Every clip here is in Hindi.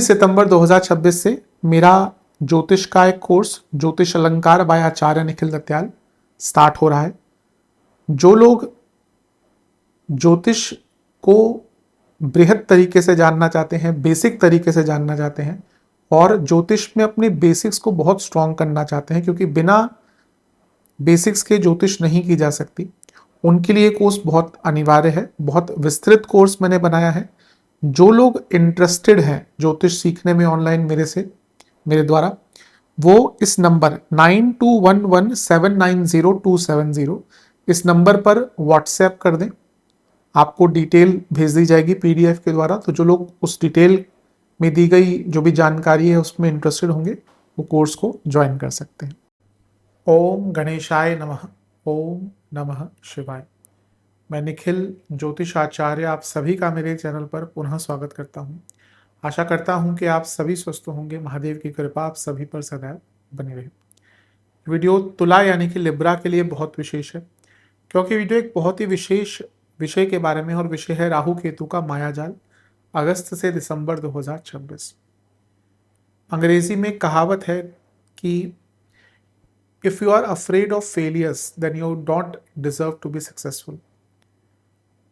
सितंबर 2026 से मेरा ज्योतिष का एक कोर्स ज्योतिष अलंकार बाय आचार्य निखिल दत्याल स्टार्ट हो रहा है। जो लोग ज्योतिष को बृहद तरीके से जानना चाहते हैं, बेसिक तरीके से जानना चाहते हैं और ज्योतिष में अपने बेसिक्स को बहुत स्ट्रॉन्ग करना चाहते हैं, क्योंकि बिना बेसिक्स के ज्योतिष नहीं की जा सकती, उनके लिए कोर्स बहुत अनिवार्य है। बहुत विस्तृत कोर्स मैंने बनाया है। जो लोग इंटरेस्टेड हैं ज्योतिष सीखने में ऑनलाइन मेरे द्वारा, वो इस नंबर 9211790270 इस नंबर पर व्हाट्सएप कर दें। आपको डिटेल भेज दी जाएगी पीडीएफ के द्वारा। तो जो लोग उस डिटेल में दी गई जो भी जानकारी है उसमें इंटरेस्टेड होंगे, वो कोर्स को ज्वाइन कर सकते हैं। ओम गणेशाय नमः। ओम नमः शिवाय। मैं निखिल ज्योतिष आचार्य आप सभी का मेरे चैनल पर पुनः स्वागत करता हूं। आशा करता हूं कि आप सभी स्वस्थ होंगे। महादेव की कृपा आप सभी पर सदैव बनी रहे। वीडियो तुला यानी कि लिब्रा के लिए बहुत विशेष है, क्योंकि वीडियो एक बहुत ही विशेष विषय के बारे में, और विषय है राहु केतु का मायाजाल अगस्त से दिसंबर 2026। अंग्रेजी में कहावत है कि if you are afraid of failures then you don't deserve to be successful.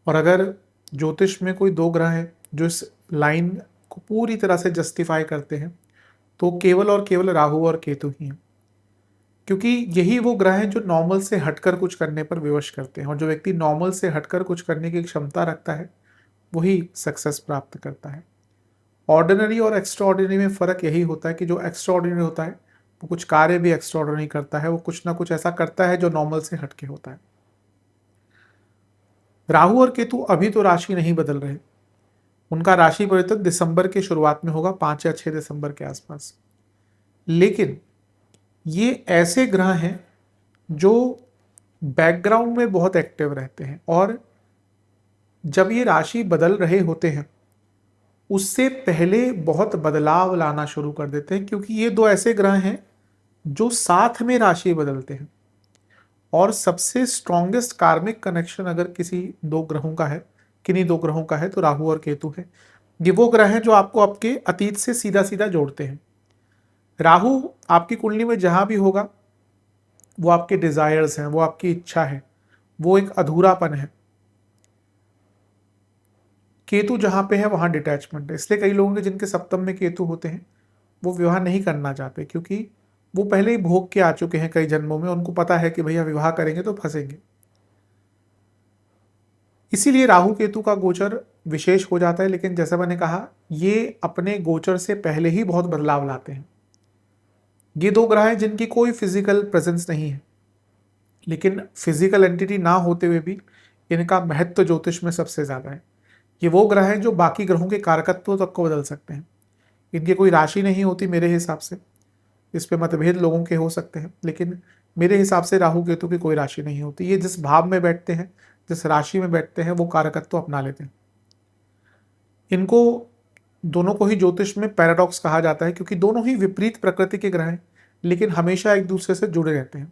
और अगर ज्योतिष में कोई दो ग्रह हैं जो इस लाइन को पूरी तरह से जस्टिफाई करते हैं, तो केवल और केवल राहु और केतु ही हैं, क्योंकि यही वो ग्रह हैं जो नॉर्मल से हटकर कुछ करने पर विवश करते हैं। और जो व्यक्ति नॉर्मल से हटकर कुछ करने की क्षमता रखता है वही सक्सेस प्राप्त करता है। ऑर्डिनरी और एक्स्ट्राऑर्डिनरी में फ़र्क यही होता है कि जो एक्स्ट्राऑर्डिनरी होता है वो कुछ कार्य भी एक्स्ट्राऑर्डिनरी करता है, वो कुछ ना कुछ ऐसा करता है जो नॉर्मल से हटके होता है। राहु और केतु अभी तो राशि नहीं बदल रहे, उनका राशि परिवर्तन दिसंबर के शुरुआत में होगा, 5 या 6 दिसंबर के आसपास। लेकिन ये ऐसे ग्रह हैं जो बैकग्राउंड में बहुत एक्टिव रहते हैं, और जब ये राशि बदल रहे होते हैं उससे पहले बहुत बदलाव लाना शुरू कर देते हैं, क्योंकि ये दो ऐसे ग्रह हैं जो साथ में राशि बदलते हैं। और सबसे स्ट्रॉन्गेस्ट कार्मिक कनेक्शन अगर किसी दो ग्रहों का है, किन्हीं दो ग्रहों का है, तो राहु और केतु है। ये वो ग्रह हैं जो आपको आपके अतीत से सीधा सीधा जोड़ते हैं। राहु आपकी कुंडली में जहां भी होगा वो आपके डिजायर्स हैं, वो आपकी इच्छा है, वो एक अधूरापन है। केतु जहां पे है वहां डिटैचमेंट है। इसलिए कई लोगों के जिनके सप्तम में केतु होते हैं वो विवाह नहीं करना चाहते, क्योंकि वो पहले ही भोग के आ चुके हैं कई जन्मों में। उनको पता है कि भैया विवाह करेंगे तो फंसेंगे। इसीलिए राहु केतु का गोचर विशेष हो जाता है। लेकिन जैसा मैंने कहा, ये अपने गोचर से पहले ही बहुत बदलाव लाते हैं। ये दो ग्रह हैं जिनकी कोई फिजिकल प्रेजेंस नहीं है, लेकिन फिजिकल एंटिटी ना होते हुए भी इनका महत्व ज्योतिष में सबसे ज्यादा है। ये वो ग्रह हैं जो बाकी ग्रहों के कारकत्व तक को बदल सकते हैं। इनकी कोई राशि नहीं होती मेरे हिसाब से, इस पे मतभेद लोगों के हो सकते हैं, लेकिन मेरे हिसाब से राहु केतु की कोई राशि नहीं होती। ये जिस भाव में बैठते हैं, जिस राशि में बैठते हैं, वो कारकत्व अपना लेते हैं। इनको दोनों को ही ज्योतिष में पैराडॉक्स कहा जाता है, क्योंकि दोनों ही विपरीत प्रकृति के ग्रह हैं, लेकिन हमेशा एक दूसरे से जुड़े रहते हैं।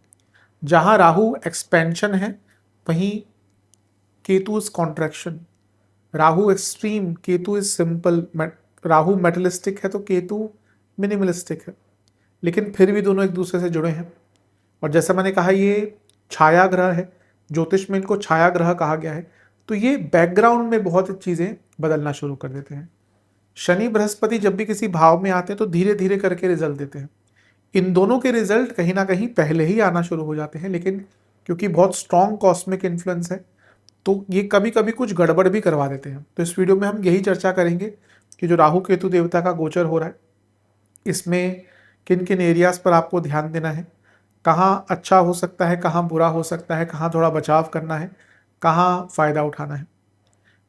जहां राहु एक्सपेंशन है वहीं Ketu is contraction. Rahu extreme, Ketu is simple. Rahu materialistic है तो केतु मिनिमलिस्टिक है, लेकिन फिर भी दोनों एक दूसरे से जुड़े हैं। और जैसा मैंने कहा, ये छाया ग्रह है, ज्योतिष में इनको छाया ग्रह कहा गया है। तो ये बैकग्राउंड में बहुत चीजें बदलना शुरू कर देते हैं। शनि बृहस्पति जब भी किसी भाव में आते हैं तो धीरे धीरे करके रिजल्ट देते हैं। इन दोनों के रिजल्ट कहीं ना कहीं पहले ही आना शुरू हो जाते हैं, लेकिन क्योंकि बहुत स्ट्रॉन्ग कॉस्मिक इन्फ्लुएंस है तो ये कभी कभी कुछ गड़बड़ भी करवा देते हैं। तो इस वीडियो में हम यही चर्चा करेंगे कि जो राहु केतु देवता का गोचर हो रहा है, इसमें किन किन एरियाज पर आपको ध्यान देना है, कहाँ अच्छा हो सकता है, कहाँ बुरा हो सकता है, कहाँ थोड़ा बचाव करना है, कहाँ फ़ायदा उठाना है।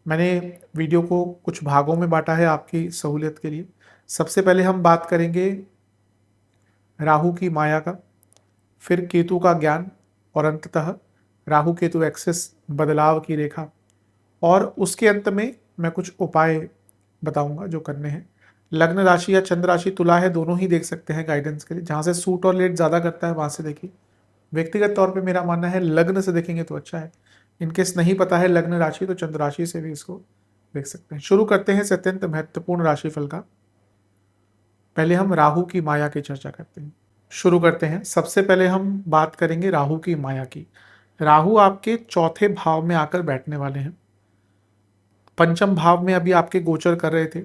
मैंने वीडियो को कुछ भागों में बांटा है आपकी सहूलियत के लिए। सबसे पहले हम बात करेंगे राहु की माया का, फिर केतु का ज्ञान, और अंततः राहु केतु एक्सिस बदलाव की रेखा, और उसके अंत में मैं कुछ उपाय बताऊंगा जो करने हैं। लग्न राशि या चंद्र राशि तुला है, दोनों ही देख सकते हैं गाइडेंस के लिए। जहाँ से सूट और लेट ज़्यादा करता है वहाँ से देखिए। व्यक्तिगत तौर पे मेरा मानना है लग्न से देखेंगे तो अच्छा है। इनकेस नहीं पता है लग्न राशि तो चंद्र राशि से भी इसको देख सकते हैं। शुरू करते हैं इस अत्यंत महत्वपूर्ण राशिफल का। पहले हम राहु की माया की चर्चा करते हैं। शुरू करते हैं। सबसे पहले हम बात करेंगे राहु की माया की। राहु आपके चौथे भाव में आकर बैठने वाले हैं। पंचम भाव में अभी आपके गोचर कर रहे थे।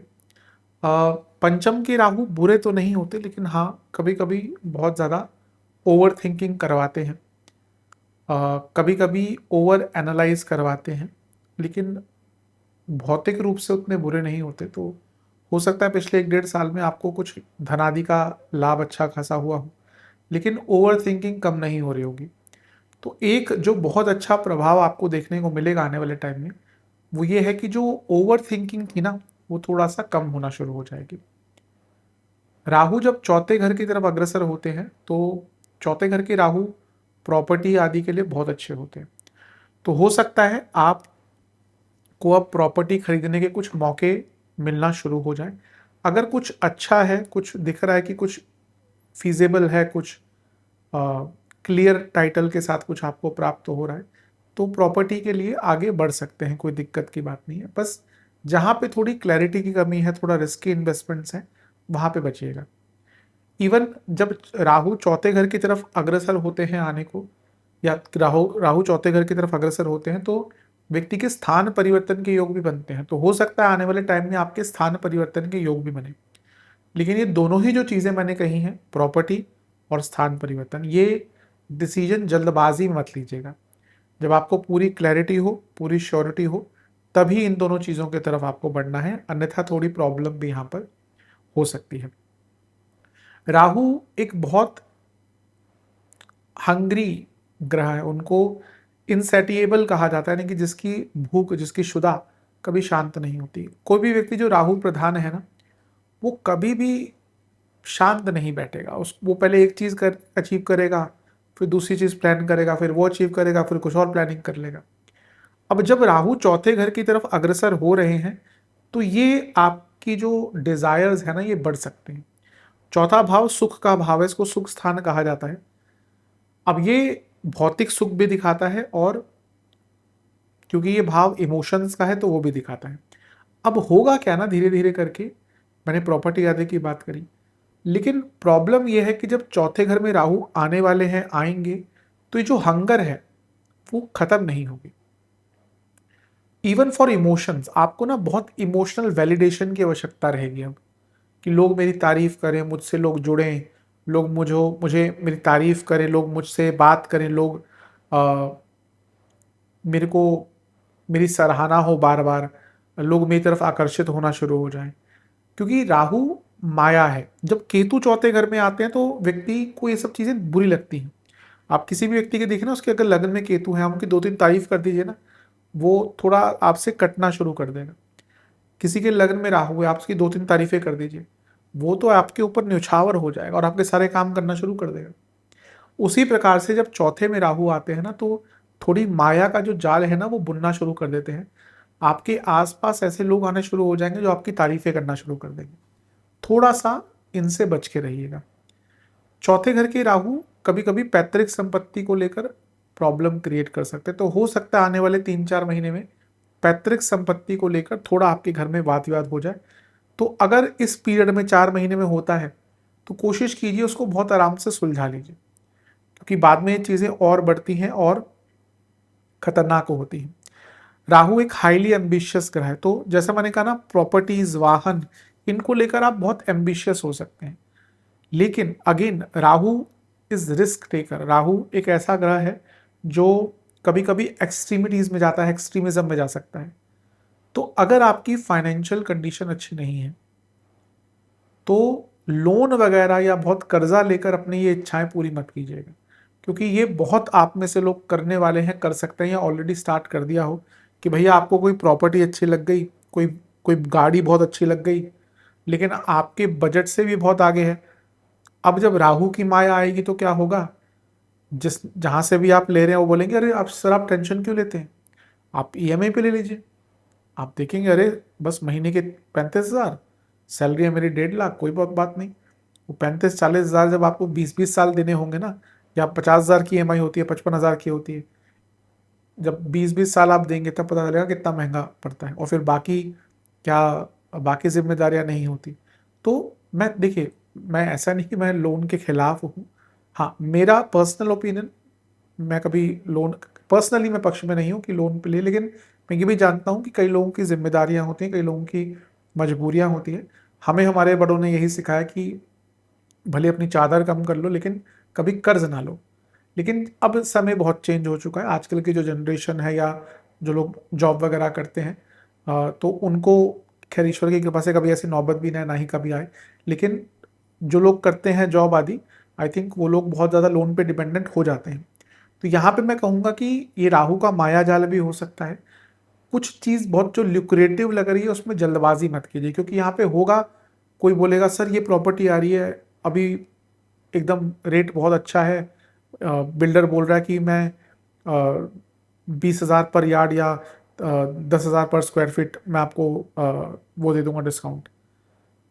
पंचम के राहु बुरे तो नहीं होते, लेकिन हाँ कभी कभी बहुत ज़्यादा ओवर थिंकिंग करवाते हैं, कभी कभी ओवर एनालाइज करवाते हैं, लेकिन भौतिक रूप से उतने बुरे नहीं होते। तो हो सकता है पिछले 1-1.5 साल में आपको कुछ धनादि का लाभ अच्छा खासा हुआ हो, लेकिन ओवर थिंकिंग कम नहीं हो रही होगी। तो एक जो बहुत अच्छा प्रभाव आपको देखने को मिलेगा आने वाले टाइम में, वो ये है कि जो ओवर थिंकिंग थी ना, वो थोड़ा सा कम होना शुरू हो जाएगी। राहु जब चौथे घर की तरफ अग्रसर होते हैं तो चौथे घर के राहु प्रॉपर्टी आदि के लिए बहुत अच्छे होते हैं। तो हो सकता है आप को अब प्रॉपर्टी खरीदने के कुछ मौके मिलना शुरू हो जाए। अगर कुछ अच्छा है, कुछ दिख रहा है कि कुछ फीजेबल है, कुछ क्लियर टाइटल के साथ कुछ आपको प्राप्त हो रहा है, तो प्रॉपर्टी के लिए आगे बढ़ सकते हैं, कोई दिक्कत की बात नहीं है। बस जहाँ पे थोड़ी क्लैरिटी की कमी है, थोड़ा रिस्की इन्वेस्टमेंट्स हैं, वहाँ पे बचिएगा। इवन जब राहु चौथे घर की तरफ अग्रसर होते हैं आने को, या राहु राहु चौथे घर की तरफ अग्रसर होते हैं, तो व्यक्ति के स्थान परिवर्तन के योग भी बनते हैं। तो हो सकता है आने वाले टाइम में आपके स्थान परिवर्तन के योग भी बने। लेकिन ये दोनों ही जो चीज़ें मैंने कही हैं, प्रॉपर्टी और स्थान परिवर्तन, ये डिसीजन जल्दबाजी में मत लीजिएगा। जब आपको पूरी क्लैरिटी हो, पूरी श्योरिटी हो, तभी इन दोनों चीज़ों की तरफ आपको बढ़ना है, अन्यथा थोड़ी प्रॉब्लम भी यहाँ पर हो सकती है। राहु एक बहुत हंग्री ग्रह है, उनको इनसेटिएबल कहा जाता है, यानी कि जिसकी भूख, जिसकी क्षुधा कभी शांत नहीं होती। कोई भी व्यक्ति जो राहु प्रधान है ना, वो कभी भी शांत नहीं बैठेगा। उस वो पहले एक चीज़ कर अचीव करेगा, फिर दूसरी चीज़ प्लान करेगा, फिर वो अचीव करेगा, फिर कुछ और प्लानिंग कर लेगा। अब जब राहु चौथे घर की तरफ अग्रसर हो रहे हैं, तो ये आपकी जो डिजायर्स है ना, ये बढ़ सकते हैं। चौथा भाव सुख का भाव है, इसको सुख स्थान कहा जाता है। अब ये भौतिक सुख भी दिखाता है, और क्योंकि ये भाव इमोशंस का है तो वो भी दिखाता है। अब होगा क्या ना, धीरे धीरे करके, मैंने प्रॉपर्टी आदि की बात करी, लेकिन प्रॉब्लम ये है कि जब चौथे घर में राहु आने वाले हैं, आएंगे, तो ये जो हंगर है वो खत्म नहीं होगी। इवन फॉर इमोशंस, आपको ना बहुत इमोशनल वैलिडेशन की आवश्यकता रहेगी अब, कि लोग मेरी तारीफ करें, मुझसे लोग जुड़ें, लोग मुझे मेरी तारीफ करें, लोग मुझसे बात करें, लोग मेरे को मेरी सराहना हो, बार बार लोग मेरी तरफ आकर्षित होना शुरू हो जाएं। क्योंकि राहु माया है। जब केतु चौथे घर में आते हैं तो व्यक्ति को ये सब चीज़ें बुरी लगती हैं। आप किसी भी व्यक्ति के देखें ना, उसके अगर लगन में केतु है, उनकी 2-3 तारीफ कर दीजिए ना, वो थोड़ा आपसे कटना शुरू कर देगा। किसी के लगन में राहु है, आप उसकी 2-3 तारीफें कर दीजिए, वो तो आपके ऊपर न्यौछावर हो जाएगा और आपके सारे काम करना शुरू कर देगा। उसी प्रकार से जब चौथे में राहु आते हैं ना, तो थोड़ी माया का जो जाल है ना, वो बुनना शुरू कर देते हैं। आपके आसपास ऐसे लोग आने शुरू हो जाएंगे जो आपकी तारीफें करना शुरू कर देंगे। थोड़ा सा इनसे बच के रहिएगा। चौथे घर के राहु कभी कभी पैतृक संपत्ति को लेकर प्रॉब्लम क्रिएट कर सकते हैं। तो हो सकता है आने वाले 3-4 महीने में पैतृक संपत्ति को लेकर थोड़ा आपके घर में वाद विवाद हो जाए। तो अगर इस पीरियड में 4 महीने में होता है, तो कोशिश कीजिए उसको बहुत आराम से सुलझा लीजिए, क्योंकि बाद में ये चीज़ें और बढ़ती हैं और खतरनाक होती हैं। राहु एक हाईली एम्बिशियस ग्रह है, तो जैसा मैंने कहा ना, प्रॉपर्टीज, वाहन, इनको लेकर आप बहुत एम्बिशियस हो सकते हैं। लेकिन again Rahu is risk taker. Rahu एक ऐसा ग्रह है जो कभी कभी एक्सट्रीमिटीज में जाता है, एक्सट्रीमिज्म में जा सकता है। तो अगर आपकी फाइनेंशियल कंडीशन अच्छी नहीं है, तो लोन वगैरह या बहुत कर्जा लेकर अपनी ये इच्छाएं पूरी मत कीजिएगा, क्योंकि ये बहुत आप में से लोग करने वाले हैं, कर सकते हैं या ऑलरेडी स्टार्ट कर दिया हो, कि भैया आपको कोई प्रॉपर्टी अच्छी लग गई, कोई कोई गाड़ी बहुत अच्छी लग गई, लेकिन आपके बजट से भी बहुत आगे है। अब जब राहु की माया आएगी तो क्या होगा, जिस जहाँ से भी आप ले रहे हैं वो बोलेंगे, अरे आप सर, आप टेंशन क्यों लेते हैं, आप ईएमआई पे ले लीजिए। आप देखेंगे, अरे बस महीने के 35,000, सैलरी है मेरी 1.5 लाख, कोई बहुत बात नहीं। वो 35-40 हज़ार जब आपको 20-20 साल देने होंगे ना, या 50,000 की ईएमआई होती है, 55,000 की होती है, जब 20-20 साल आप देंगे तब पता चलेगा कितना महंगा पड़ता है, और फिर बाकी क्या, बाकी जिम्मेदारियां नहीं होती। तो मैं देखिए, मैं ऐसा नहीं कि मैं लोन के खिलाफ हूँ। हाँ, मेरा पर्सनल ओपिनियन, मैं कभी लोन पर्सनली मैं पक्ष में नहीं हूँ कि लोन पे ले, लेकिन मैं ये भी जानता हूँ कि कई लोगों की जिम्मेदारियां होती हैं, कई लोगों की मजबूरियां होती हैं। हमें हमारे बड़ों ने यही सिखाया कि भले अपनी चादर कम कर लो लेकिन कभी कर्ज ना लो। लेकिन अब समय बहुत चेंज हो चुका है, आजकल की जो जनरेशन है या जो लोग जॉब वगैरह करते हैं, तो उनको खैर ईश्वर की कृपा से कभी ऐसी नौबत भी ना ही कभी आए। लेकिन जो लोग करते हैं जॉब आदि, आई थिंक वो लोग बहुत ज़्यादा लोन पे डिपेंडेंट हो जाते हैं। तो यहाँ पे मैं कहूँगा कि ये राहु का माया जाल भी हो सकता है। कुछ चीज़ बहुत जो ल्यूक्रेटिव लग रही है उसमें जल्दबाजी मत कीजिए, क्योंकि यहाँ पे होगा, कोई बोलेगा सर ये प्रॉपर्टी आ रही है अभी, एकदम रेट बहुत अच्छा है, बिल्डर बोल रहा है कि मैं 20,000 पर यार्ड या 10,000 पर स्क्वायर फीट मैं आपको वो दे दूंगा डिस्काउंट,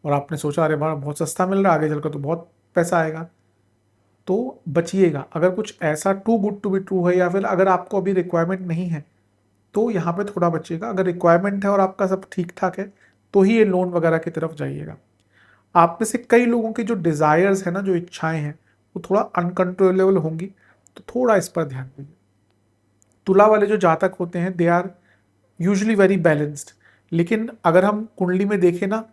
और आपने सोचा अरे वाह बहुत सस्ता मिल रहा है, आगे चलकर तो बहुत पैसा आएगा। तो बचिएगा, अगर कुछ ऐसा too good to be true है या फिर अगर आपको अभी रिक्वायरमेंट नहीं है तो यहाँ पे थोड़ा बचिएगा। अगर रिक्वायरमेंट है और आपका सब ठीक ठाक है तो ही ये लोन वगैरह की तरफ जाइएगा। आप में से कई लोगों की जो डिज़ायर्स है ना, जो इच्छाएं हैं, वो थोड़ा अनकंट्रोलेबल होंगी, तो थोड़ा इस पर ध्यान दीजिए। तुला वाले जो जातक होते हैं they are usually very balanced, लेकिन अगर हम कुंडली में देखें ना,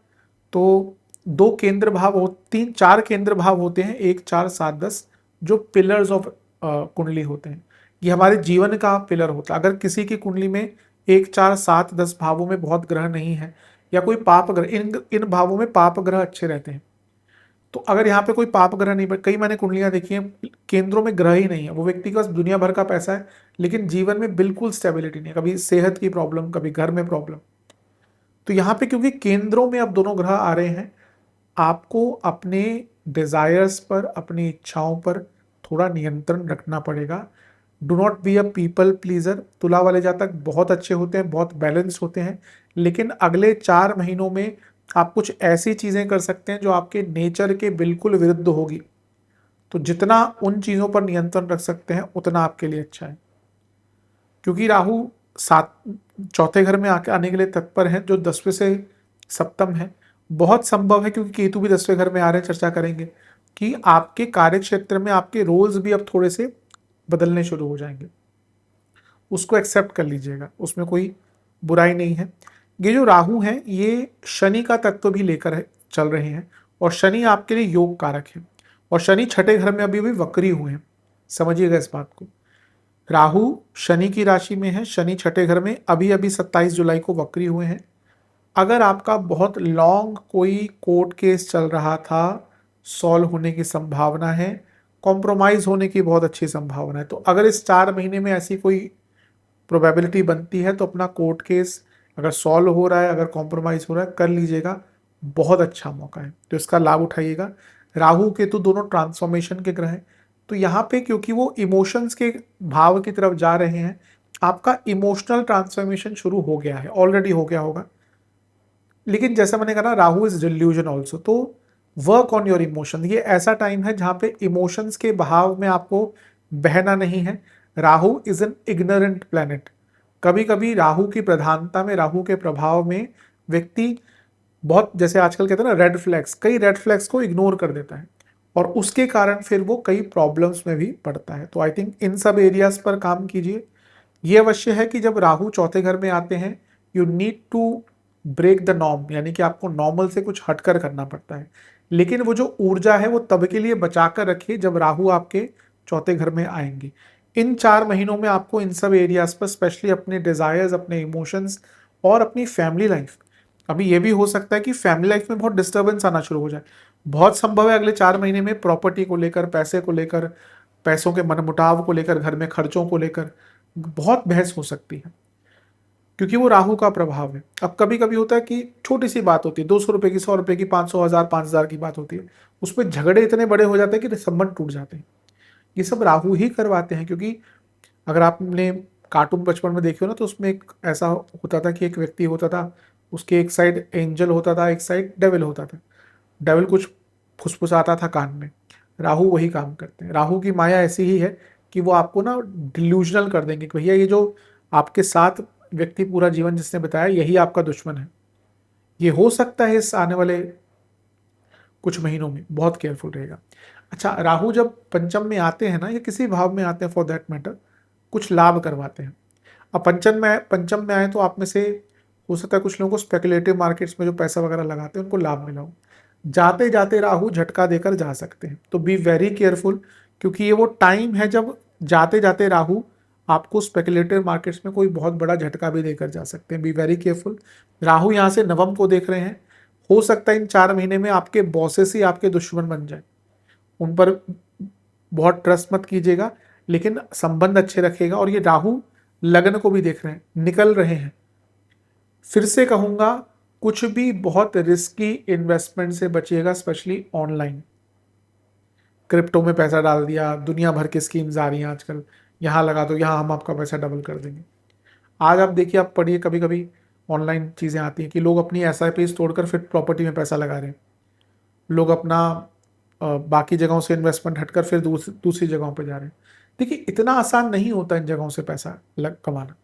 तो दो केंद्र भाव हो, तीन चार केंद्र भाव होते हैं, 1 4 7 10, जो पिलर्स ऑफ कुंडली होते हैं। ये हमारे जीवन का पिलर होता है। अगर किसी की कुंडली में 1 4 7 10 भावों में बहुत ग्रह नहीं है या कोई पाप ग्रह, इन इन भावों में पाप ग्रह अच्छे रहते हैं, तो अगर यहाँ पे कोई पाप ग्रह नहीं, कई मैंने कुंडलियां देखी हैं केंद्रों में ग्रह ही नहीं है, वो व्यक्ति के पास दुनिया भर का पैसा है लेकिन जीवन में बिल्कुल स्टेबिलिटी नहीं है, कभी सेहत की प्रॉब्लम, कभी घर में प्रॉब्लम। तो यहाँ पे क्योंकि केंद्रों में अब दोनों ग्रह आ रहे हैं, आपको अपने डिजायर्स पर, अपनी इच्छाओं पर थोड़ा नियंत्रण रखना पड़ेगा। Do not be a people pleaser. तुला वाले जातक बहुत अच्छे होते हैं, बहुत बैलेंस होते हैं, लेकिन अगले 4 महीनों में आप कुछ ऐसी चीजें कर सकते हैं जो आपके नेचर के बिल्कुल विरुद्ध होगी। तो जितना उन चीजों पर नियंत्रण रख सकते हैं उतना आपके लिए अच्छा है, क्योंकि राहु सात चौथे घर में आके आने के लिए तत्पर है, जो 10वें से सप्तम है। बहुत संभव है, क्योंकि केतु भी 10वें घर में आ रहे हैं, चर्चा करेंगे कि आपके कार्य क्षेत्र में आपके रोल्स भी अब थोड़े से बदलने शुरू हो जाएंगे। उसको एक्सेप्ट कर लीजिएगा, उसमें कोई बुराई नहीं है। ये जो राहु है ये शनि का तत्व भी लेकर है, चल रहे हैं, और शनि आपके लिए योग कारक है, और शनि छठे घर में अभी भी वक्री हुए हैं, समझिएगा इस बात को। राहु शनि की राशि में है, शनि छठे घर में अभी अभी 27 जुलाई को वक्री हुए हैं। अगर आपका बहुत लॉन्ग कोई कोर्ट केस चल रहा था, सॉल्व होने की संभावना है, कॉम्प्रोमाइज होने की बहुत अच्छी संभावना है। तो अगर इस 4 महीने में ऐसी कोई प्रोबेबिलिटी बनती है तो अपना कोर्ट केस अगर सॉल्व हो रहा है, अगर कॉम्प्रोमाइज हो रहा है, कर लीजिएगा, बहुत अच्छा मौका है, तो इसका लाभ उठाइएगा। राहु केतु दोनों ट्रांसफॉर्मेशन के ग्रह हैं, तो यहाँ पे क्योंकि वो इमोशंस के भाव की तरफ जा रहे हैं, आपका इमोशनल ट्रांसफॉर्मेशन शुरू हो गया है, ऑलरेडी हो गया होगा। लेकिन जैसा मैंने कहा ना, राहु इज डिल्यूजन ऑल्सो, तो वर्क ऑन योर इमोशन। ये ऐसा टाइम है जहां पे इमोशंस के बहाव में आपको बहना नहीं है। Rahu is an ignorant planet. कभी कभी राहु की प्रधानता में, राहु के प्रभाव में व्यक्ति बहुत, जैसे आजकल कहते हैं ना रेड फ्लैग्स, कई रेड फ्लैग्स को इग्नोर कर देता है, और उसके कारण फिर वो कई प्रॉब्लम्स में भी पड़ता है। तो आई थिंक इन सब एरियाज पर काम कीजिए। ये अवश्य है कि जब राहु चौथे घर में आते हैं, you need to break the norm, यानी कि आपको नॉर्मल से कुछ हटकर करना पड़ता है। लेकिन वो जो ऊर्जा है वो तब के लिए बचा कर रखिए जब राहु आपके चौथे घर में आएंगे। इन 4 महीनों में आपको इन सब एरियाज पर, स्पेशली अपने डिजायर्स, अपने इमोशंस और अपनी फैमिली लाइफ, अभी ये भी हो सकता है कि फैमिली लाइफ में बहुत डिस्टर्बेंस आना शुरू हो जाए। बहुत संभव है अगले 4 महीने में प्रॉपर्टी को लेकर, पैसे को लेकर, पैसों के मनमुटाव को लेकर, घर में खर्चों को लेकर बहुत बहस हो सकती है, क्योंकि वो राहु का प्रभाव है। अब कभी कभी होता है कि छोटी सी बात होती है, 200 रुपए की, 100 रुपए की, 500, 1000, 5000 की बात होती है, उसमें झगड़े इतने बड़े हो जाते हैं कि संबंध टूट जाते हैं। ये सब राहु ही करवाते हैं, क्योंकि अगर आपने कार्टून बचपन में देखे हो ना, तो उसमें एक ऐसा होता था कि एक व्यक्ति होता था, उसके एक साइड एंजल होता था, एक साइड डेविल होता था। डेविल कुछ फुसफुसाता था कान में, राहु वही काम करते हैं। राहु की माया ऐसी ही है कि वो आपको ना डिल्यूजनल कर देंगे कि भैया ये जो आपके साथ व्यक्ति पूरा जीवन जिसने बताया यही आपका दुश्मन है। ये हो सकता है इस आने वाले कुछ महीनों में, बहुत केयरफुल रहेगा। अच्छा, राहु जब पंचम में आते हैं ना, या किसी भाव में आते हैं फॉर दैट मैटर, कुछ लाभ करवाते हैं। अब पंचम में आए तो आप में से हो सकता है कुछ लोगों को स्पेकुलेटिव मार्केट्स में जो पैसा वगैरह लगाते हैं उनको लाभ मिला हो। जाते जाते राहु झटका देकर जा सकते हैं, तो बी वेरी केयरफुल, क्योंकि ये वो टाइम है जब जाते जाते राहु आपको स्पेकुलेटिव मार्केट्स में कोई बहुत बड़ा झटका भी देकर जा सकते हैं। Be very careful. राहु यहाँ से नवम को देख रहे हैं, हो सकता है इन 4 महीने में आपके बॉसेस ही आपके दुश्मन बन जाए। उन पर बहुत ट्रस्ट मत कीजिएगा, लेकिन संबंध अच्छे रखिएगा। और ये राहु लग्न को भी देख रहे हैं, निकल रहे हैं। फिर से कहूंगा, कुछ भी बहुत रिस्की इन्वेस्टमेंट से बचिएगा, स्पेशली ऑनलाइन। क्रिप्टो में पैसा डाल दिया, दुनिया भर की स्कीम्स आ रही हैं आजकल, यहाँ लगा दो, यहाँ हम आपका पैसा डबल कर देंगे। आज आप देखिए, आप पढ़िए, कभी कभी ऑनलाइन चीज़ें आती हैं कि लोग अपनी SIPs तोड़कर फिर प्रॉपर्टी में पैसा लगा रहे हैं। लोग अपना बाकी जगहों से इन्वेस्टमेंट हटकर फिर दूसरी जगहों पर जा रहे हैं। देखिए, इतना आसान नहीं होता इन जगहों से पैसा कमाना।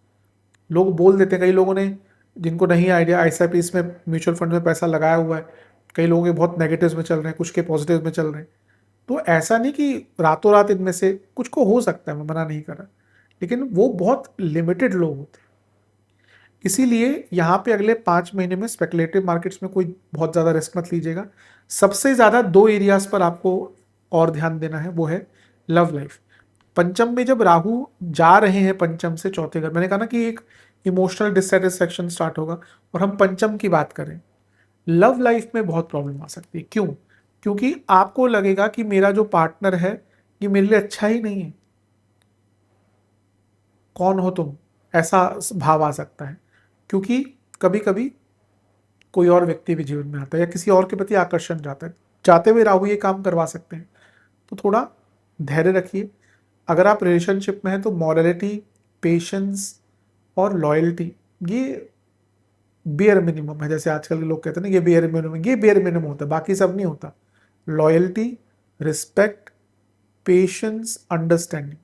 लोग बोल देते हैं, कई लोगों ने, जिनको नहीं आइडिया, SIPs में, म्यूचुअल फंड में पैसा लगाया हुआ है, कई लोगों के बहुत नेगेटिव्स में चल रहे हैं, कुछ के पॉजिटिव में चल रहे हैं। तो ऐसा नहीं कि रातों रात इनमें से कुछ को हो सकता है, मैं मना नहीं कर रहा, लेकिन वो बहुत लिमिटेड लोग होते हैं। इसीलिए यहाँ पे अगले 5 महीने में स्पेकुलेटिव मार्केट्स में कोई बहुत ज़्यादा रिस्क मत लीजिएगा। सबसे ज़्यादा 2 एरियाज पर आपको और ध्यान देना है, वो है लव लाइफ। पंचम में जब राहु जा रहे हैं पंचम से चौथे घर, मैंने कहा ना कि एक इमोशनल डिससेटिस्फैक्शन स्टार्ट होगा, और हम पंचम की बात करें, लव लाइफ में बहुत प्रॉब्लम आ सकती है। क्यों? क्योंकि आपको लगेगा कि मेरा जो पार्टनर है ये मेरे लिए अच्छा ही नहीं है, कौन हो तुम, ऐसा भाव आ सकता है। क्योंकि कभी कभी कोई और व्यक्ति भी जीवन में आता है, या किसी और के प्रति आकर्षण जाता है, चाहते हुए राहु ये काम करवा सकते हैं। तो थोड़ा धैर्य रखिए। अगर आप रिलेशनशिप में हैं तो मॉरलिटी, पेशेंस और लॉयल्टी, ये बेयर मिनिमम है। जैसे आजकल के लोग कहते हैं ना, ये बेयर मिनिमम, ये बेयर मिनिमम होता है, बाकी सब नहीं होता। लॉयल्टी, रिस्पेक्ट, पेशेंस, अंडरस्टैंडिंग,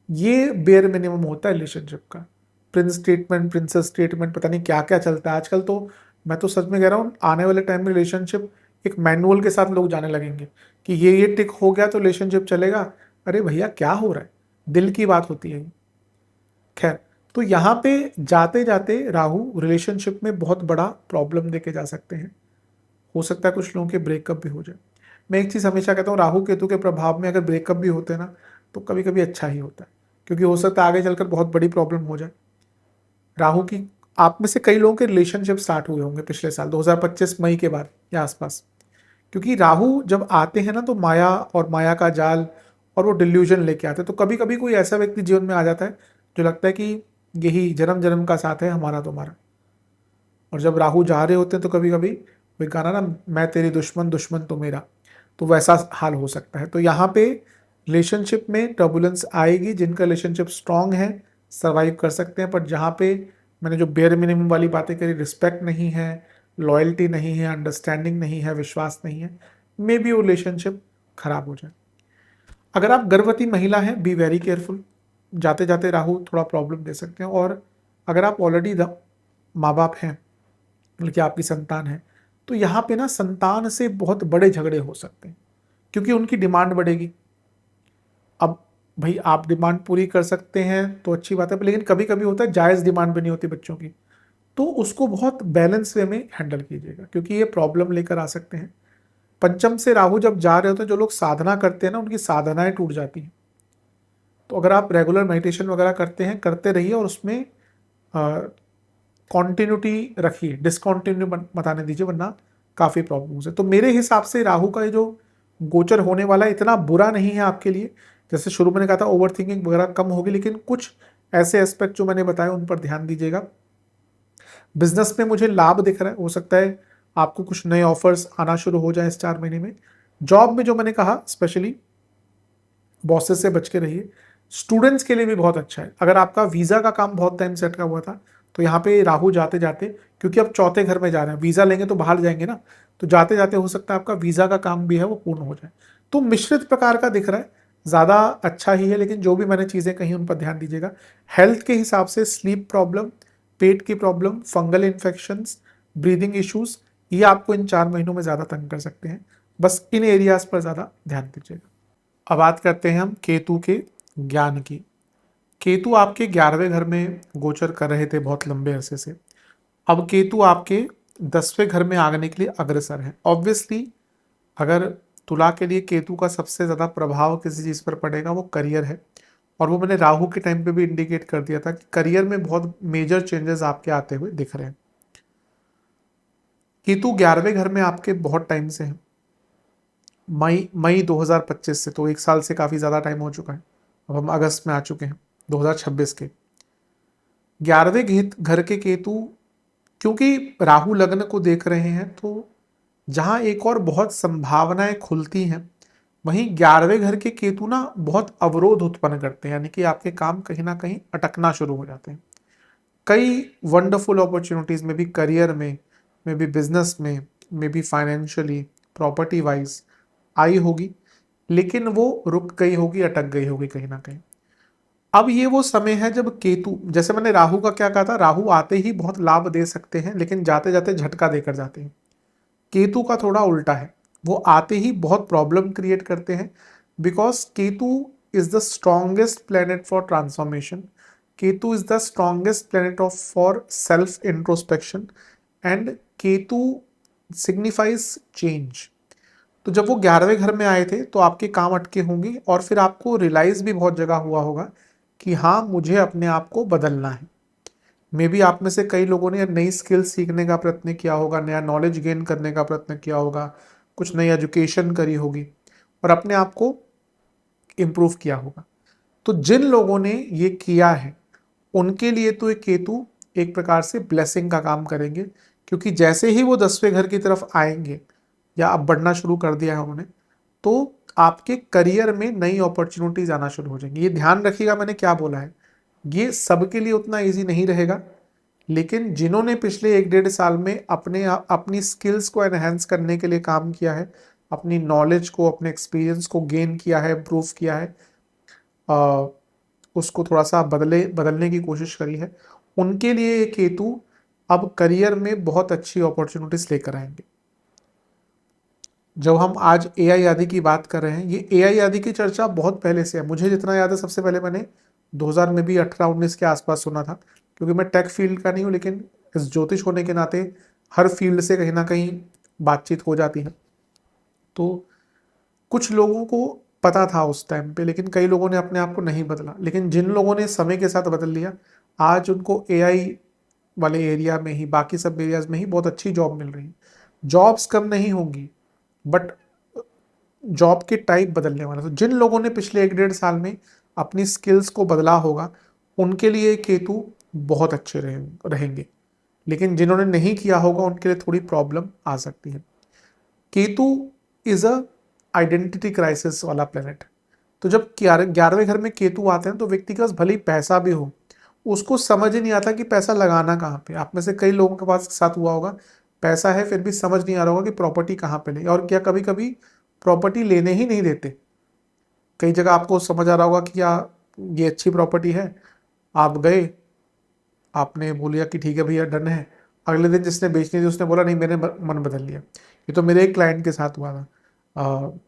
ये बेयर मिनिमम होता है रिलेशनशिप का। प्रिंस ट्रीटमेंट, प्रिंसेस ट्रीटमेंट, पता नहीं क्या क्या चलता है आजकल। तो मैं तो सच में कह रहा हूँ, आने वाले टाइम में रिलेशनशिप एक मैनुअल के साथ लोग जाने लगेंगे कि ये टिक हो गया तो रिलेशनशिप चलेगा। अरे भैया, क्या हो रहा है? दिल की बात होती है। खैर, तो यहाँ पे जाते जाते राहु रिलेशनशिप में बहुत बड़ा प्रॉब्लम देके जा सकते हैं। हो सकता है कुछ लोगों के ब्रेकअप भी हो जाए। मैं एक चीज़ हमेशा कहता हूँ, राहु केतु के प्रभाव में अगर ब्रेकअप भी होते हैं ना, तो कभी कभी अच्छा ही होता है, क्योंकि हो सकता है आगे चलकर बहुत बड़ी प्रॉब्लम हो जाए। राहु की, आप में से कई लोगों के रिलेशनशिप स्टार्ट हुए होंगे पिछले साल 2025 मई के बाद या आसपास, क्योंकि राहु जब आते हैं ना तो माया और माया का जाल और वो डिल्यूजन लेके आते हैं। तो कभी कभी कोई ऐसा व्यक्ति जीवन में आ जाता है जो लगता है कि यही जन्म जन्म का साथ है हमारा तुम्हारा। और जब राहु जा रहे होते हैं तो कभी कभी वही गाना ना, मैं तेरी दुश्मन दुश्मन तो मेरा, तो वैसा हाल हो सकता है। तो यहाँ पे रिलेशनशिप में टर्बुलेंस आएगी। जिनका रिलेशनशिप स्ट्रांग है सर्वाइव कर सकते हैं, पर जहाँ पे मैंने जो बेयर मिनिमम वाली बातें करी, रिस्पेक्ट नहीं है, लॉयल्टी नहीं है, अंडरस्टैंडिंग नहीं है, विश्वास नहीं है, मे बी वो रिलेशनशिप खराब हो जाए। अगर आप गर्भवती महिला हैं, बी वेरी केयरफुल, जाते जाते राहु थोड़ा प्रॉब्लम दे सकते हैं। और अगर आप ऑलरेडी माँ बाप हैं, मतलब कि आपकी संतान है, तो यहाँ पे ना संतान से बहुत बड़े झगड़े हो सकते हैं, क्योंकि उनकी डिमांड बढ़ेगी। अब भाई, आप डिमांड पूरी कर सकते हैं तो अच्छी बात है, लेकिन कभी कभी होता है जायज़ डिमांड भी नहीं होती बच्चों की, तो उसको बहुत बैलेंस वे में हैंडल कीजिएगा, क्योंकि ये प्रॉब्लम लेकर आ सकते हैं। पंचम से राहु जब जा रहे होते हैं, जो लोग साधना करते हैं ना, उनकी साधनाएं टूट जाती हैं। तो अगर आप रेगुलर मेडिटेशन वगैरह करते हैं, करते रहिए, और उसमें कॉन्टिन्यूटी रखिए, डिसकॉन्टिन्यू मत आने दीजिए, वरना काफ़ी प्रॉब्लम्स है। तो मेरे हिसाब से राहु का ये जो गोचर होने वाला है इतना बुरा नहीं है आपके लिए। जैसे शुरू में कहा था, ओवर थिंकिंग वगैरह कम होगी, लेकिन कुछ ऐसे एस्पेक्ट जो मैंने बताए उन पर ध्यान दीजिएगा। बिजनेस में मुझे लाभ दिख रहा है, हो सकता है आपको कुछ नए ऑफर्स आना शुरू हो जाए इस 4 महीने में। जॉब में जो मैंने कहा, स्पेशली बॉसेस से बच के रहिए। स्टूडेंट्स के लिए भी बहुत अच्छा है। अगर आपका वीज़ा का काम बहुत टाइम से अटका हुआ था, तो यहाँ पे राहु जाते जाते, क्योंकि अब चौथे घर में जा रहे हैं, वीज़ा लेंगे तो बाहर जाएंगे ना, तो जाते जाते हो सकता है आपका वीज़ा का काम भी है वो पूर्ण हो जाए। तो मिश्रित प्रकार का दिख रहा है। ज़्यादा अच्छा ही है, लेकिन जो भी मैंने चीज़ें कही उन पर ध्यान दीजिएगा। हेल्थ के हिसाब से स्लीप प्रॉब्लम, पेट की problem, fungal infections, breathing issues, ये आपको इन 4 महीनों में ज़्यादा तंग कर सकते हैं। बस इन एरियाज पर ज़्यादा ध्यान दीजिएगा। अब बात करते हैं हम केतु के ज्ञान की। केतु आपके 11वें घर में गोचर कर रहे थे बहुत लंबे अरसे से। अब केतु आपके 10वें घर में आने के लिए अग्रसर है। ऑब्वियसली अगर तुला के लिए केतु का सबसे ज़्यादा प्रभाव किसी चीज़ पर पड़ेगा वो करियर है, और वो मैंने राहु के टाइम पे भी इंडिकेट कर दिया था कि करियर में बहुत मेजर चेंजेस आपके आते हुए दिख रहे हैं। केतु 11वें घर में आपके बहुत टाइम से है, मई मई 2025 से, तो 1 साल से काफ़ी ज़्यादा टाइम हो चुका है। अब हम अगस्त में आ चुके हैं 2026 के। 11वें घर के केतु क्योंकि राहु लग्न को देख रहे हैं, तो जहाँ एक और बहुत संभावनाएं खुलती हैं, वहीं 11वें घर के केतु ना बहुत अवरोध उत्पन्न करते हैं, यानी कि आपके काम कहीं ना कहीं अटकना शुरू हो जाते हैं। कई वंडरफुल अपॉर्चुनिटीज में भी, करियर में भी, बिजनेस में भी, फाइनेंशियली, प्रॉपर्टी वाइज आई होगी, लेकिन वो रुक गई होगी, अटक गई होगी कहीं ना कहीं। अब ये वो समय है जब केतु, जैसे मैंने राहु का क्या कहा था, राहु आते ही बहुत लाभ दे सकते हैं लेकिन जाते जाते झटका देकर जाते हैं। केतु का थोड़ा उल्टा है, वो आते ही बहुत प्रॉब्लम क्रिएट करते हैं, because Ketu is the strongest planet for transformation. Ketu is the strongest planet of for self introspection, and Ketu signifies change. तो जब वो 11वें घर में आए थे तो आपके काम अटके होंगे, और फिर आपको रियलाइज भी बहुत जगह हुआ होगा कि हाँ, मुझे अपने आप को बदलना है। मे बी आप में से कई लोगों ने नई स्किल सीखने का प्रयत्न किया होगा, नया नॉलेज गेन करने का प्रयत्न किया होगा, कुछ नई एजुकेशन करी होगी और अपने आप को इम्प्रूव किया होगा। तो जिन लोगों ने ये किया है उनके लिए तो एक केतु एक प्रकार से ब्लेसिंग का काम करेंगे, क्योंकि जैसे ही वो 10वें घर की तरफ आएंगे, या अब बढ़ना शुरू कर दिया है उन्होंने, तो आपके करियर में नई अपॉर्चुनिटीज आना शुरू हो जाएंगी। ये ध्यान रखिएगा मैंने क्या बोला है, ये सबके लिए उतना इजी नहीं रहेगा, लेकिन जिन्होंने पिछले 1 डेढ़ साल में अपनी स्किल्स को एनहेंस करने के लिए काम किया है, अपनी नॉलेज को, अपने एक्सपीरियंस को गेन किया है, इम्प्रूव किया है, आ, उसको थोड़ा सा बदलने की कोशिश करी है, उनके लिए ये केतु अब करियर में बहुत अच्छी अपॉर्चुनिटीज लेकर आएंगे। जब हम आज एआई आदि की बात कर रहे हैं, ये एआई आदि की चर्चा बहुत पहले से है। मुझे जितना याद है सबसे पहले मैंने 2000 में भी 18-19 के आसपास सुना था, क्योंकि मैं टेक फील्ड का नहीं हूँ, लेकिन इस ज्योतिष होने के नाते हर फील्ड से कहीं ना कहीं बातचीत हो जाती है। तो कुछ लोगों को पता था उस टाइम पे, लेकिन कई लोगों ने अपने आप को नहीं बदला। लेकिन जिन लोगों ने समय के साथ बदल लिया, आज उनको एआई वाले एरिया में ही, बाकी सब एरियाज में ही बहुत अच्छी जॉब मिल रही है। जॉब्स कम नहीं होंगी, बट जॉब के टाइप बदलने वाला। तो जिन लोगों ने पिछले 1 डेढ़ साल में अपनी स्किल्स को बदला होगा, उनके लिए केतु बहुत अच्छे रहेंगे, लेकिन जिन्होंने नहीं किया होगा उनके लिए थोड़ी प्रॉब्लम आ सकती है। Ketu is a identity crisis वाला प्लेनेट। तो जब 11वें घर में केतु आते हैं तो व्यक्ति के पास भले ही पैसा भी हो, उसको समझ ही नहीं आता कि पैसा लगाना कहाँ पे। आप में से कई लोगों के पास साथ हुआ होगा, पैसा है फिर भी समझ नहीं आ रहा होगा कि प्रॉपर्टी कहाँ पे ले, और क्या कभी कभी प्रॉपर्टी लेने ही नहीं देते। कई जगह आपको समझ आ रहा होगा कि या ये अच्छी प्रॉपर्टी है, आप गए, आपने बोलिया कि ठीक है भैया डन है, अगले दिन जिसने बेचनी थी उसने बोला नहीं, मैंने मन बदल लिया। ये तो मेरे एक क्लाइंट के साथ हुआ था,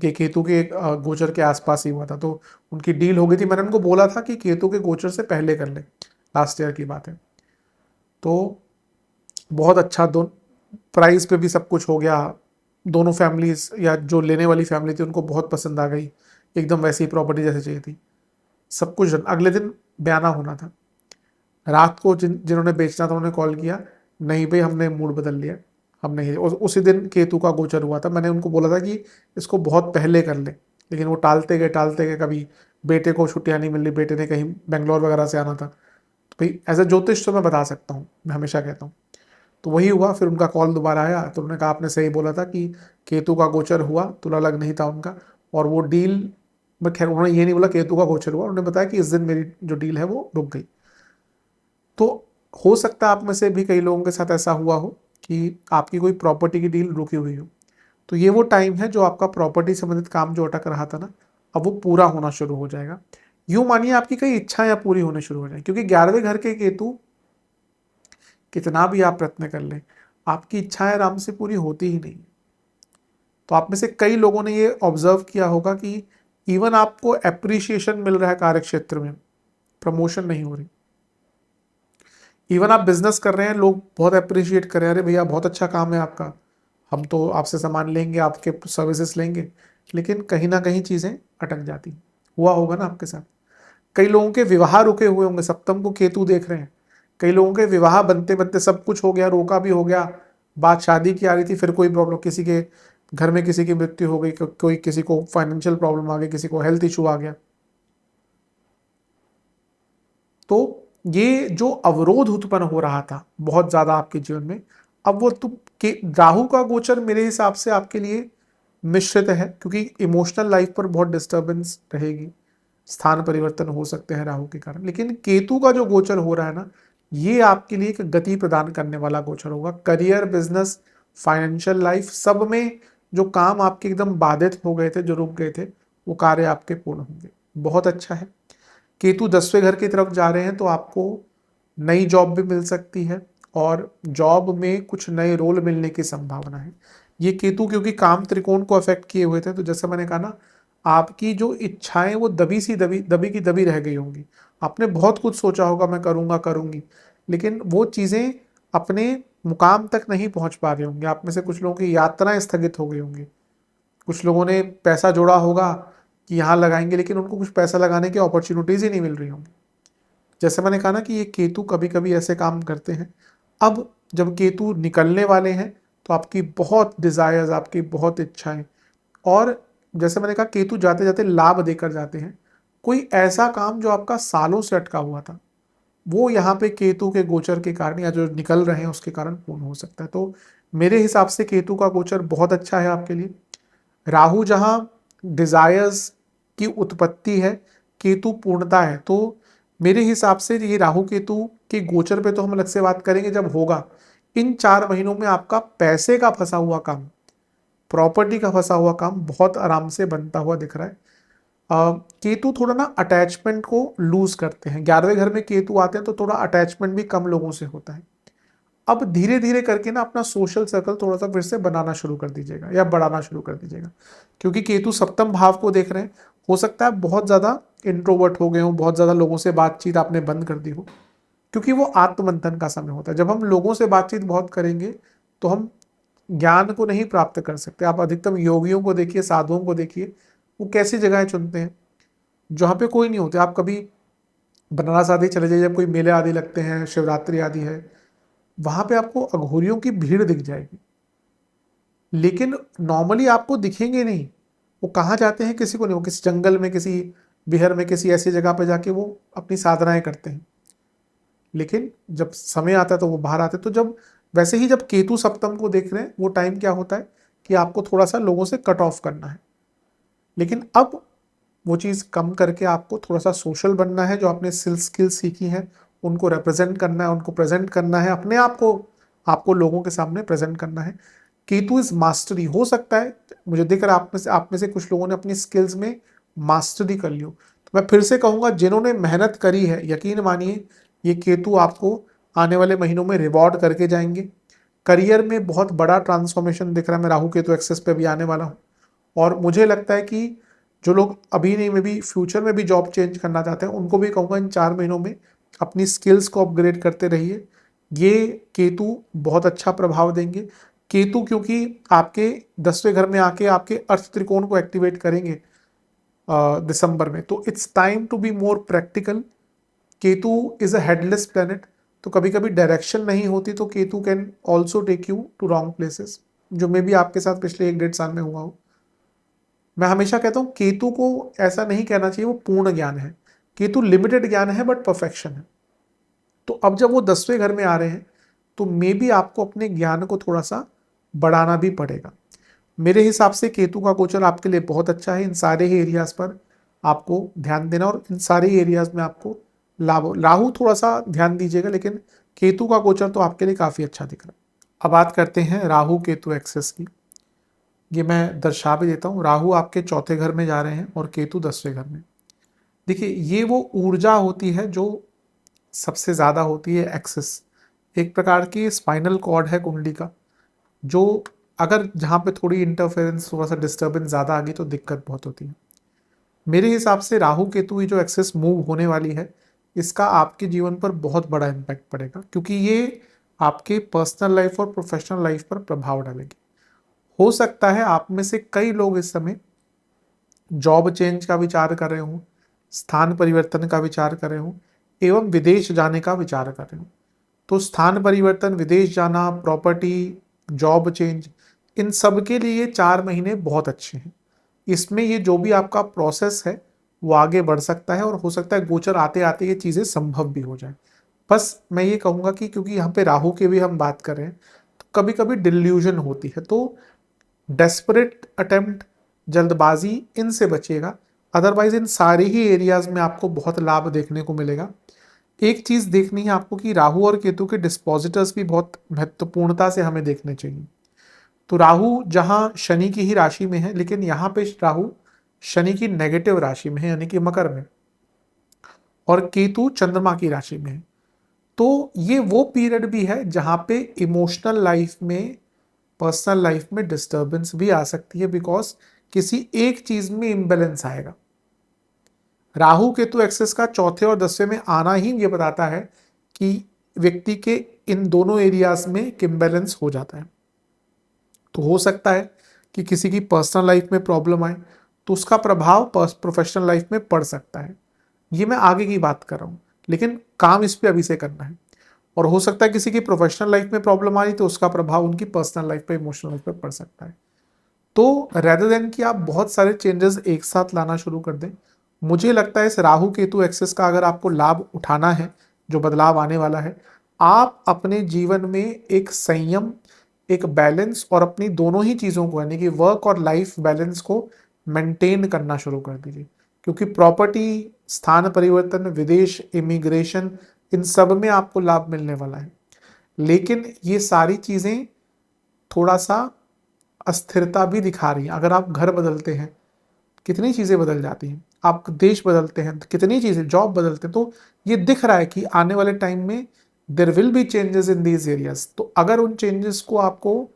केतु के गोचर के आसपास ही हुआ था। तो उनकी डील हो गई थी, मैंने उनको बोला था कि केतु के गोचर से पहले कर ले, लास्ट ईयर की बात है। तो बहुत अच्छा, दो प्राइस पे भी सब कुछ हो गया, दोनों फैमिलीज या जो लेने वाली फैमिली थी उनको बहुत पसंद आ गई, एकदम वैसी प्रॉपर्टी जैसे चाहिए थी, सब कुछ। अगले दिन बयाना होना था, रात को जिन्होंने बेचना था उन्होंने कॉल किया, नहीं भाई हमने मूड बदल लिया, हम नहीं। उसी दिन केतु का गोचर हुआ था। मैंने उनको बोला था कि इसको बहुत पहले कर ले, लेकिन वो टालते गए। कभी बेटे को छुट्टियाँ नहीं मिल रही, बेटे ने कहीं बेंगलोर वगैरह से आना था। तो भाई एज ए ज्योतिष तो मैं बता सकता हूँ, मैं हमेशा कहता हूँ। तो वही हुआ, फिर उनका कॉल दोबारा आया तो उन्होंने कहा आपने सही बोला था कि केतु का गोचर हुआ, तुला लग नहीं था उनका, और वो डील, मैं खैर उन्होंने ये नहीं बोला केतु का गोचर हुआ, उन्होंने बताया कि इस दिन मेरी जो डील है वो रुक गई। तो हो सकता है आप में से भी कई लोगों के साथ ऐसा हुआ हो कि आपकी कोई प्रॉपर्टी की डील रुकी हुई हो। तो ये वो टाइम है जो आपका प्रॉपर्टी संबंधित काम जो अटक रहा था ना, अब वो पूरा होना शुरू हो जाएगा। यूं मानिए आपकी कई इच्छाएं अब पूरी होने शुरू हो जाएंगी, क्योंकि 11वें घर के केतु कितना भी आप प्रयत्न कर लें, आपकी इच्छाएं आराम से पूरी होती ही नहीं। तो आप में से कई लोगों ने ये ऑब्जर्व किया होगा कि इवन आपको अप्रिशिएशन मिल रहा है कार्य क्षेत्र में, प्रमोशन नहीं हो रही। इवन आप बिजनेस कर रहे हैं, लोग बहुत अप्रिशिएट कर रहे हैं, अरे भैया बहुत अच्छा काम है आपका, हम तो आपसे सामान लेंगे, आपके सर्विसेज लेंगे, लेकिन कहीं ना कहीं चीजें अटक जाती। हुआ होगा ना आपके साथ। कई लोगों के विवाह रुके हुए होंगे, सप्तम को केतु देख रहे हैं, कई लोगों के विवाह बनते बनते सब कुछ हो गया, रोका भी हो गया, बात शादी की आ रही थी, फिर कोई प्रॉब्लम, किसी के घर में किसी की मृत्यु हो गई, कोई किसी को फाइनेंशियल प्रॉब्लम आ गई, किसी को हेल्थ इशू आ गया। तो ये जो अवरोध उत्पन्न हो रहा था बहुत ज्यादा आपके जीवन में, अब वो तुम के राहु का गोचर मेरे हिसाब से आपके लिए मिश्रित है, क्योंकि इमोशनल लाइफ पर बहुत डिस्टर्बेंस रहेगी, स्थान परिवर्तन हो सकते हैं राहु के कारण। लेकिन केतु का जो गोचर हो रहा है ना, ये आपके लिए एक गति प्रदान करने वाला गोचर होगा। करियर, बिजनेस, फाइनेंशियल लाइफ, सब में जो काम आपके एकदम बाधित हो गए थे, जो रुक गए थे, वो कार्य आपके पूर्ण होंगे। बहुत अच्छा है। केतु 10वें घर की तरफ जा रहे हैं, तो आपको नई जॉब भी मिल सकती है और जॉब में कुछ नए रोल मिलने की संभावना है। ये केतु क्योंकि काम त्रिकोण को अफेक्ट किए हुए थे, तो जैसे मैंने कहा ना, आपकी जो इच्छाएं वो दबी की दबी रह गई होंगी। आपने बहुत कुछ सोचा होगा, मैं करूंगा करूंगी, लेकिन वो चीजें अपने मुकाम तक नहीं पहुंच पा रही होंगी। आप में से कुछ लोगों की यात्राएं स्थगित हो गई होंगी, कुछ लोगों ने पैसा जोड़ा होगा कि यहाँ लगाएंगे, लेकिन उनको कुछ पैसा लगाने की अपॉर्चुनिटीज ही नहीं मिल रही होंगी। जैसे मैंने कहा ना कि ये केतु कभी कभी ऐसे काम करते हैं। अब जब केतु निकलने वाले हैं, तो आपकी बहुत डिजायर्स, आपकी बहुत इच्छाएं, और जैसे मैंने कहा केतु जाते जाते लाभ देकर जाते हैं। कोई ऐसा काम जो आपका सालों से अटका हुआ था, वो यहाँ पे केतु के गोचर के कारण या जो निकल रहे हैं उसके कारण पूर्ण हो सकता है। तो मेरे हिसाब से केतु का गोचर बहुत अच्छा है आपके लिए। राहु जहां डिजायर्स की उत्पत्ति है, केतु पूर्णता है। तो मेरे हिसाब से ये राहु केतु के गोचर पे तो हम अलग से बात करेंगे जब होगा। इन 4 महीनों में आपका पैसे का फंसा हुआ काम, प्रॉपर्टी का फंसा हुआ काम बहुत आराम से बनता हुआ दिख रहा है। केतु थोड़ा ना अटैचमेंट को लूज करते हैं। 11वें घर में केतु आते हैं तो थोड़ा अटैचमेंट भी कम लोगों से होता है। अब धीरे धीरे करके ना अपना सोशल सर्कल थोड़ा सा फिर से बनाना शुरू कर दीजिएगा या बढ़ाना शुरू कर दीजिएगा, क्योंकि केतु सप्तम भाव को देख रहे हैं। हो सकता है बहुत ज्यादा इंट्रोवर्ट हो गए हो, बहुत ज्यादा लोगों से बातचीत आपने बंद कर दी हो, क्योंकि वो आत्ममंथन का समय होता है। जब हम लोगों से बातचीत बहुत करेंगे तो हम ज्ञान को नहीं प्राप्त कर सकते। आप अधिकतम योगियों को देखिए, साधुओं को देखिए, वो कैसी जगहें चुनते हैं जहाँ पे कोई नहीं होते। आप कभी बनारस आदि चले जाइए, जब कोई मेले आदि लगते हैं, शिवरात्रि आदि है, वहां पे आपको अघोरियों की भीड़ दिख जाएगी, लेकिन नॉर्मली आपको दिखेंगे नहीं। वो कहाँ जाते हैं किसी को नहीं, वो किसी जंगल में, किसी बिहार में, किसी ऐसी जगह पे जाके वो अपनी साधनाएं करते हैं। लेकिन जब समय आता है तो वो बाहर आते हैं। तो जब वैसे ही जब केतु सप्तम को देख रहे हैं, वो टाइम क्या होता है कि आपको थोड़ा सा लोगों से कट ऑफ करना है। लेकिन अब वो चीज़ कम करके आपको थोड़ा सा सोशल बनना है। जो आपने स्किल सीखी हैं उनको रिप्रेजेंट करना है, उनको प्रेजेंट करना है, अपने आप को आपको लोगों के सामने प्रेजेंट करना है। Ketu is mastery. हो सकता है, मुझे दिख रहा है आप में से कुछ लोगों ने अपनी स्किल्स में मास्टरी कर ली हो। तो मैं फिर से कहूंगा, जिन्होंने मेहनत करी है, यकीन मानिए ये केतु आपको आने वाले महीनों में रिवॉर्ड करके जाएंगे। करियर में बहुत बड़ा ट्रांसफॉर्मेशन दिख रहा है। मैं राहु केतु एक्सेस पे भी आने वाला हूँ, और मुझे लगता है कि जो लोग अभी नहीं में भी फ्यूचर में भी जॉब चेंज करना चाहते हैं, उनको भी कहूँगा इन 4 महीनों में अपनी स्किल्स को अपग्रेड करते रहिए। ये केतु बहुत अच्छा प्रभाव देंगे। केतु क्योंकि आपके 10वें घर में आके आपके अर्थ त्रिकोण को एक्टिवेट करेंगे दिसंबर में, तो it's time to be more practical. Ketu is a headless planet, तो कभी कभी डायरेक्शन नहीं होती, तो Ketu can also take you to wrong places, जो मे भी आपके साथ पिछले 1-1.5 साल में हुआ हो। मैं हमेशा कहता हूँ केतु को ऐसा नहीं कहना चाहिए वो पूर्ण ज्ञान है। केतु लिमिटेड ज्ञान है बट परफेक्शन है। तो अब जब वो 10वें घर में आ रहे हैं, तो मे बी आपको अपने ज्ञान को थोड़ा सा बढ़ाना भी पड़ेगा। मेरे हिसाब से केतु का गोचर आपके लिए बहुत अच्छा है। इन सारे ही एरियाज पर आपको ध्यान देना, और इन सारे ही एरियाज में आपको लाभ। राहु थोड़ा सा ध्यान दीजिएगा, लेकिन केतु का गोचर तो आपके लिए काफी अच्छा दिख रहा है। अब बात करते हैं राहु केतु एक्सेस की। ये मैं दर्शा भी देता हूँ। राहु आपके चौथे घर में जा रहे हैं और केतु 10वें घर में। देखिए, ये वो ऊर्जा होती है जो सबसे ज़्यादा होती है एक्सेस, एक प्रकार की स्पाइनल कॉर्ड है कुंडली का, जो अगर जहाँ पे थोड़ी इंटरफेरेंस, थोड़ा सा डिस्टर्बेंस ज़्यादा आ गई तो दिक्कत बहुत होती है। मेरे हिसाब से राहु केतु ये जो एक्सेस मूव होने वाली है, इसका आपके जीवन पर बहुत बड़ा इम्पैक्ट पड़ेगा, क्योंकि ये आपके पर्सनल लाइफ और प्रोफेशनल लाइफ पर प्रभाव डालेगी। हो सकता है आप में से कई लोग इस समय जॉब चेंज का विचार कर रहे हों, स्थान परिवर्तन का विचार कर रहे हों, एवं विदेश जाने का विचार कर रहे हों। तो स्थान परिवर्तन, विदेश जाना, प्रॉपर्टी, जॉब चेंज, इन सब के लिए 4 महीने बहुत अच्छे हैं। इसमें ये जो भी आपका प्रोसेस है वो आगे बढ़ सकता है, और हो सकता है गोचर आते आते ये चीज़ें संभव भी हो जाए। बस मैं ये कहूँगा कि क्योंकि यहाँ पे राहु की भी हम बात कर रहे हैं, तो कभी कभी डिल्यूजन होती है, तो डेस्परेट अटेम्प्ट, जल्दबाजी, इनसे बचिएगा। अदरवाइज इन सारे ही एरियाज में आपको बहुत लाभ देखने को मिलेगा। एक चीज देखनी है आपको कि राहु और केतु के डिस्पोजिटर्स भी बहुत महत्वपूर्णता से हमें देखने चाहिए। तो राहु जहां शनि की ही राशि में है, लेकिन यहाँ पे राहु शनि की नेगेटिव राशि में है, यानी कि मकर में, और केतु चंद्रमा की राशि में है। तो ये वो पीरियड भी है जहां पे इमोशनल लाइफ में, पर्सनल लाइफ में डिस्टर्बेंस भी आ सकती है, बिकॉज किसी एक चीज में इम्बेलेंस आएगा। राहु केतु एक्सेस का चौथे और 10वें में आना ही ये बताता है कि व्यक्ति के इन दोनों एरियाज में इम्बेलेंस हो जाता है। तो हो सकता है कि किसी की पर्सनल लाइफ में प्रॉब्लम आए, तो उसका प्रभाव प्रोफेशनल लाइफ में पड़ सकता है। ये मैं आगे की बात कर रहा हूँ, लेकिन काम इस पे अभी से करना है। और हो सकता है किसी की प्रोफेशनल लाइफ में प्रॉब्लम आ रही, तो उसका प्रभाव उनकी पर्सनल लाइफ पे, इमोशनल लाइफ पे पड़ सकता है। तो रेदर देन कि आप बहुत सारे चेंजेस एक साथ लाना शुरू कर दें, मुझे लगता है इस राहु केतु एक्सेस का अगर आपको लाभ उठाना है, जो बदलाव आने वाला है, आप अपने जीवन में एक संयम, एक बैलेंस, और अपनी दोनों ही चीज़ों को, यानी कि वर्क और लाइफ बैलेंस को मेंटेन करना शुरू कर दीजिए। क्योंकि प्रॉपर्टी, स्थान परिवर्तन, विदेश, इमिग्रेशन, इन सब में आपको लाभ मिलने वाला है। लेकिन ये सारी चीज़ें थोड़ा सा अस्थिरता भी दिखा रही है। अगर आप घर बदलते हैं, कितनी चीज़ें बदल जाती हैं, आप देश बदलते हैं तो कितनी चीज़ें, जॉब बदलते हैं, तो ये दिख रहा है कि आने वाले टाइम में there will be changes in these areas. तो अगर उन चेंजेस को आपको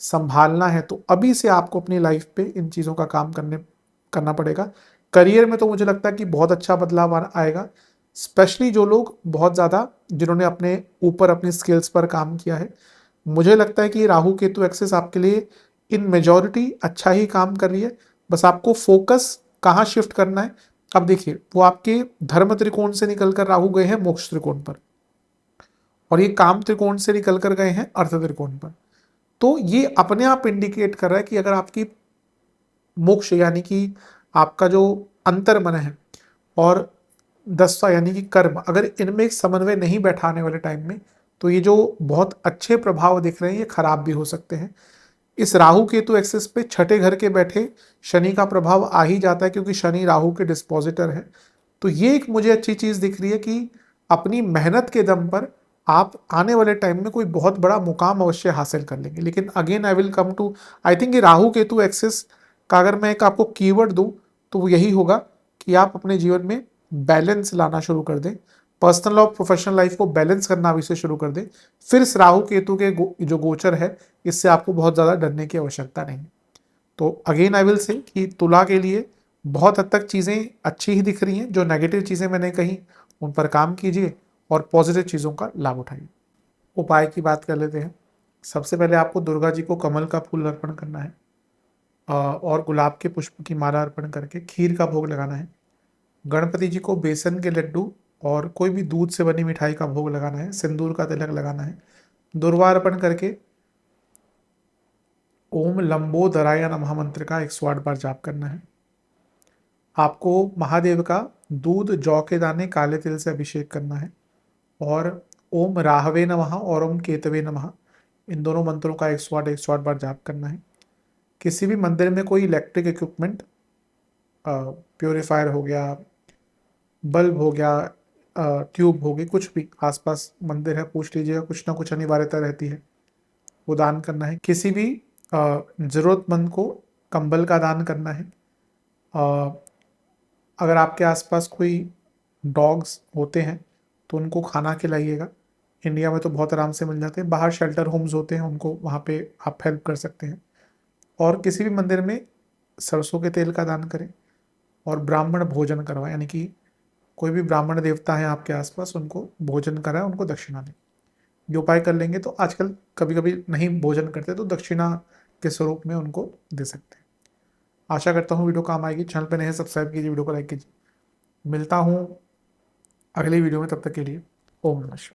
संभालना है, तो अभी से आपको अपनी लाइफ पे इन चीज़ों का काम करना पड़ेगा। करियर में तो मुझे लगता है कि बहुत अच्छा बदलाव आएगा, स्पेशली जो लोग बहुत ज़्यादा, जिन्होंने अपने ऊपर अपनी स्किल्स पर काम किया है। मुझे लगता है कि राहु केतु एक्सेस आपके लिए इन मेजॉरिटी अच्छा ही काम कर रही है। बस आपको फोकस कहाँ शिफ्ट करना है। अब देखिए, वो आपके धर्म त्रिकोण से निकलकर राहु गए हैं मोक्ष त्रिकोण पर, और ये काम त्रिकोण से निकलकर गए हैं अर्थ त्रिकोण पर। तो ये अपने आप इंडिकेट कर रहा है कि अगर आपकी मोक्ष, यानी कि आपका जो अंतर मन है, और दस्ता यानी कि कर्म, अगर इनमें एक समन्वय नहीं बैठाने वाले टाइम में, तो ये जो बहुत अच्छे प्रभाव दिख रहे हैं ये खराब भी हो सकते हैं। इस राहु केतु एक्सिस पे छठे घर के बैठे शनि का प्रभाव आ ही जाता है, क्योंकि शनि राहु के डिस्पोजिटर है। तो ये एक मुझे अच्छी चीज दिख रही है कि अपनी मेहनत के दम पर आप आने वाले टाइम में कोई बहुत बड़ा मुकाम अवश्य हासिल कर लेंगे। लेकिन again I will come to, I think ये राहु केतु एक्सिस का अगर मैं एक आपको कीवर्ड दूं, तो वो यही होगा कि आप अपने जीवन में बैलेंस लाना शुरू कर दें, पर्सनल और प्रोफेशनल लाइफ को बैलेंस करना अभी से शुरू कर दें। फिर इस राहु केतु के जो गोचर है, इससे आपको बहुत ज़्यादा डरने की आवश्यकता नहीं। तो अगेन आई विल से कि तुला के लिए बहुत हद तक चीज़ें अच्छी ही दिख रही हैं। जो नेगेटिव चीज़ें मैंने कही, उन पर काम कीजिए और पॉजिटिव चीज़ों का लाभ उठाइए। उपाय की बात कर लेते हैं। सबसे पहले आपको दुर्गा जी को कमल का फूल अर्पण करना है, और गुलाब के पुष्प की माला अर्पण करके खीर का भोग लगाना है। गणपति जी को बेसन के लड्डू और कोई भी दूध से बनी मिठाई का भोग लगाना है। सिंदूर का तिलक लगाना है। दुर्वा अर्पण करके ओम लंबोदराय नमः मंत्र का 108 बार जाप करना है। आपको महादेव का दूध, जौ के दाने, काले तिल से अभिषेक करना है, और ओम राहवे नमः और ओम केतवे नमः, इन दोनों मंत्रों का 108 बार जाप करना है। किसी भी मंदिर में कोई इलेक्ट्रिक इक्विपमेंट, प्योरीफायर हो गया, बल्ब हो गया, ट्यूब हो गई, कुछ भी आसपास मंदिर है पूछ लीजिएगा, कुछ ना कुछ अनिवार्यता रहती है, वो दान करना है। किसी भी ज़रूरतमंद को कंबल का दान करना है। अ, अगर आपके आसपास कोई डॉग्स होते हैं तो उनको खाना खिलाइएगा। इंडिया में तो बहुत आराम से मिल जाते हैं, बाहर शेल्टर होम्स होते हैं, उनको वहाँ पे आप हेल्प कर सकते हैं। और किसी भी मंदिर में सरसों के तेल का दान करें और ब्राह्मण भोजन करवाएं, यानी कि कोई भी ब्राह्मण देवता है आपके आसपास उनको भोजन कराएं, उनको दक्षिणा दें। ये उपाय कर लेंगे तो आजकल कभी कभी नहीं भोजन करते तो दक्षिणा के स्वरूप में उनको दे सकते हैं। आशा करता हूँ वीडियो काम आएगी। चैनल पर नए सब्सक्राइब कीजिए, वीडियो को लाइक कीजिए। मिलता हूँ अगली वीडियो में, तब तक के लिए ओम नमः शिवाय।